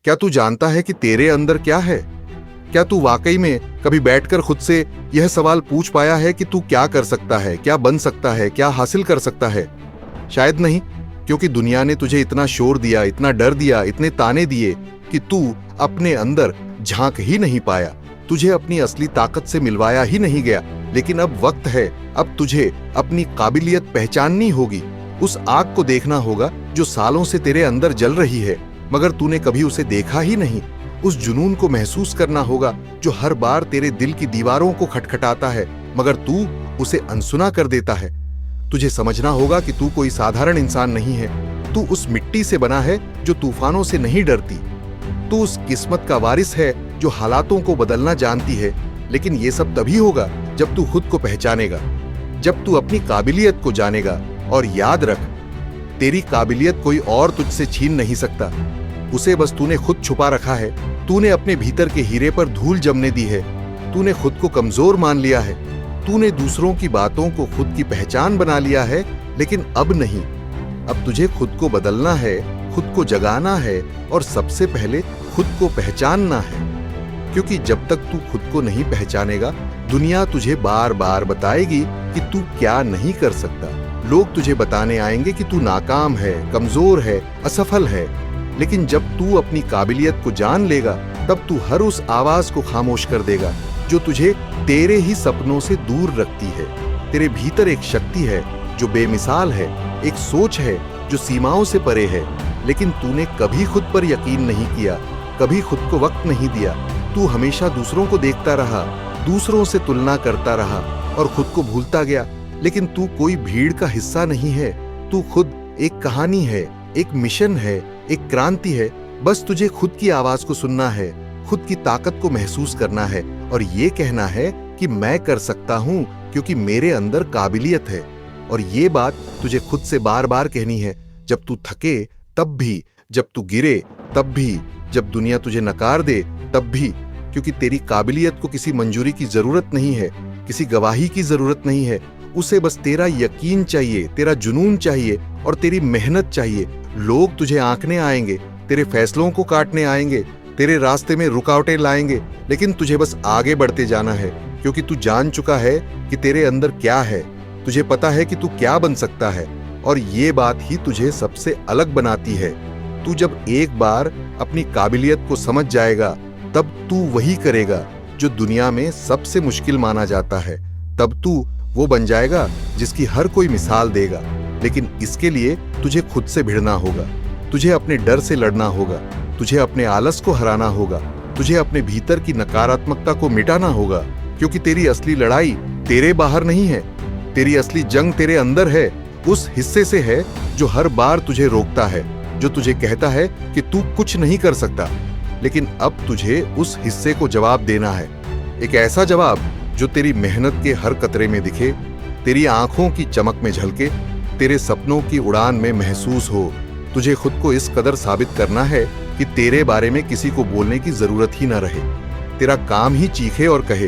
क्या तू जानता है कि तेरे अंदर क्या है? क्या तू वाकई में कभी बैठकर खुद से यह सवाल पूछ पाया है कि तू क्या कर सकता है, क्या बन सकता है, क्या हासिल कर सकता है? शायद नहीं, क्योंकि दुनिया ने तुझे इतना शोर दिया, इतना डर दिया, इतने ताने दिए कि तू अपने अंदर झांक ही नहीं पाया, तुझे अपनी असली ताकत से मिलवाया ही नहीं गया। लेकिन अब वक्त है, अब तुझे अपनी काबिलियत पहचाननी होगी। उस आग को देखना होगा जो सालों से तेरे अंदर जल रही है, मगर तूने कभी उसे देखा ही नहीं। उस जुनून को महसूस करना होगा जो हर बार तेरे दिल की दीवारों को खटखटाता है, मगर तू उसे अनसुना कर देता है। तुझे समझना होगा कि तू कोई साधारण इंसान नहीं है। तू उस मिट्टी से बना है जो तूफानों से नहीं डरती। तू उस किस्मत का वारिस है जो हालातों को बदलना जानती है। लेकिन ये सब तभी होगा जब तू खुद को पहचानेगा, जब तू अपनी काबिलियत को जानेगा। और याद रख, तेरी काबिलियत कोई और तुझसे छीन नहीं सकता। उसे बस तूने खुद छुपा रखा है। तूने अपने भीतर के हीरे पर धूल जमने दी है। तूने खुद को कमजोर मान लिया है। तूने दूसरों की बातों को खुद की पहचान बना लिया है। लेकिन अब नहीं, अब तुझे खुद को बदलना है, खुद को जगाना है और सबसे पहले खुद को पहचानना है। क्योंकि जब तक तू खुद को नहीं पहचानेगा, दुनिया तुझे बार बार बताएगी कि तू क्या नहीं कर सकता। लोग तुझे बताने आएंगे कि तू नाकाम है, कमजोर है, असफल है। लेकिन जब तू अपनी काबिलियत को जान लेगा, तब तू हर उस आवाज को खामोश कर देगा जो तुझे तेरे ही सपनों से दूर रखती है। तेरे भीतर एक शक्ति है जो बेमिसाल है, एक सोच है जो सीमाओं से परे है। लेकिन तूने कभी खुद पर यकीन नहीं किया, कभी खुद को वक्त नहीं दिया। तू हमेशा दूसरों को देखता रहा, दूसरों से तुलना करता रहा और खुद को भूलता गया। लेकिन तू कोई भीड़ का हिस्सा नहीं है। तू खुद एक कहानी है, एक मिशन है, एक क्रांति है। बस तुझे खुद की आवाज को सुनना है, खुद की ताकत को महसूस करना है और ये कहना है कि मैं कर सकता हूं क्योंकि मेरे अंदर काबिलियत है। और ये बात तुझे खुद से बार बार कहनी है, जब तू थके तब भी, जब तू गिरे तब भी, जब दुनिया तुझे नकार दे तब भी। क्योंकि तेरी काबिलियत को किसी मंजूरी की जरूरत नहीं है, किसी गवाही की जरूरत नहीं है। उसे बस तेरा यकीन चाहिए, तेरा जुनून चाहिए और तेरी मेहनत चाहिए। लोग तुझे आंकने आएंगे, तेरे फैसलों को काटने आएंगे, तेरे रास्ते में रुकावटें लाएंगे, लेकिन तुझे बस आगे बढ़ते जाना है। क्योंकि तू जान चुका है कि तेरे अंदर क्या है। तुझे पता है कि तू क्या बन सकता है और ये बात ही तुझे सबसे अलग बनाती है। तू जब एक बार अपनी काबिलियत को समझ जाएगा, तब तू वही करेगा जो दुनिया में सबसे मुश्किल माना जाता है। तब तू वो बन जाएगा जिसकी हर कोई मिसाल देगा। लेकिन इसके लिए तुझे खुद से भिड़ना होगा, तुझे अपने डर से लड़ना होगा, तुझे अपने आलस को हराना होगा, तुझे अपने भीतर की नकारात्मकता को मिटाना होगा। क्योंकि तेरी असली लड़ाई तेरे बाहर नहीं है, तेरी असली जंग तेरे अंदर है। उस हिस्से से है जो हर बार तुझे रोकता है, जो तुझे कहता है कि तू कुछ नहीं कर सकता। लेकिन अब तुझे उस हिस्से को जवाब देना है, एक ऐसा जवाब जो तेरी मेहनत के हर कतरे में दिखे, तेरी आंखों की चमक में झलके, तेरे सपनों की उड़ान में महसूस हो। तुझे खुद को इस कदर साबित करना है कि तेरे बारे में किसी को बोलने की जरूरत ही ना रहे। तेरा काम ही चीखे और कहे।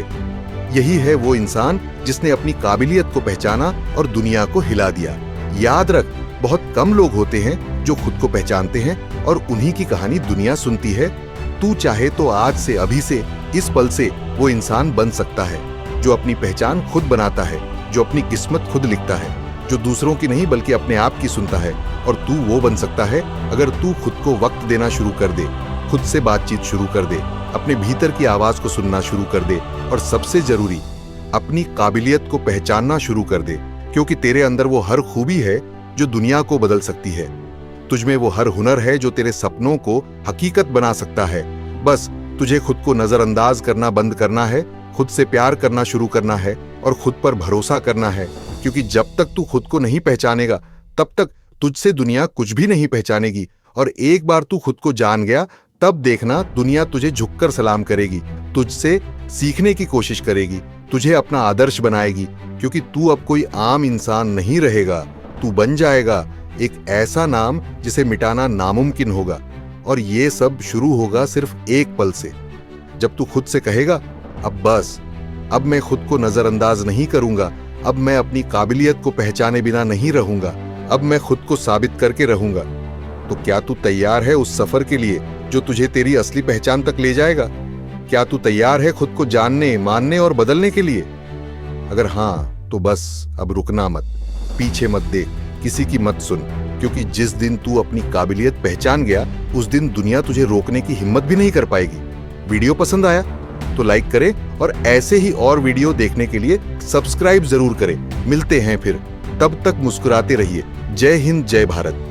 यही है वो इंसान जिसने अपनी काबिलियत को पहचाना और दुनिया को हिला दिया। याद रख, बहुत कम लोग होते हैं जो खुद को पहचानते हैं और उन्हीं की कहानी दुनिया सुनती है। तू चाहे तो आज से, अभी से, इस पल से वो इंसान बन सकता है जो अपनी पहचान खुद बनाता है, जो अपनी किस्मत खुद लिखता है, जो दूसरों की नहीं बल्कि अपने आप की सुनता है। और तू वो बन सकता है अगर तू खुद को वक्त देना शुरू कर दे, खुद से बातचीत शुरू कर दे, अपने भीतर की आवाज को सुनना शुरू कर दे और सबसे जरूरी, अपनी काबिलियत को पहचानना शुरू कर दे। क्योंकि तेरे अंदर वो हर खूबी है जो दुनिया को बदल सकती है। तुझमें वो हर हुनर है जो तेरे सपनों को हकीकत बना सकता है। बस तुझे खुद को नजरअंदाज करना बंद करना है, खुद से प्यार करना शुरू करना है और खुद पर भरोसा करना है। क्योंकि जब तक तू खुद को नहीं पहचानेगा, तब तक तुझसे दुनिया कुछ भी नहीं पहचानेगी। और एक बार तू खुद को जान गया, तब देखना दुनिया तुझे झुककर सलाम करेगी, तुझसे सीखने की कोशिश करेगी, तुझे अपना आदर्श बनाएगी। क्योंकि तू अब कोई आम इंसान नहीं रहेगा, तू बन जाएगा एक ऐसा नाम जिसे मिटाना नामुमकिन होगा। और ये सब शुरू होगा सिर्फ एक पल से, जब तू खुद से कहेगा, अब बस, अब मैं खुद को नजरअंदाज नहीं करूंगा, अब मैं अपनी काबिलियत को पहचाने बिना नहीं रहूंगा, अब मैं खुद को साबित करके रहूंगा। तो क्या तू तैयार है उस सफर के लिए जो तुझे तेरी असली पहचान तक ले जाएगा। क्या तू तैयार है खुद को जानने, मानने और बदलने के लिए? अगर हाँ, तो बस अब रुकना मत, पीछे मत देख, किसी की मत सुन, क्योंकि जिस दिन तू अपनी काबिलियत पहचान गया, उस दिन दुनिया तुझे रोकने की हिम्मत भी नहीं कर पाएगी। वीडियो पसंद आया तो लाइक करें और ऐसे ही और वीडियो देखने के लिए सब्सक्राइब जरूर करें। मिलते हैं फिर, तब तक मुस्कुराते रहिए। जय हिंद, जय भारत।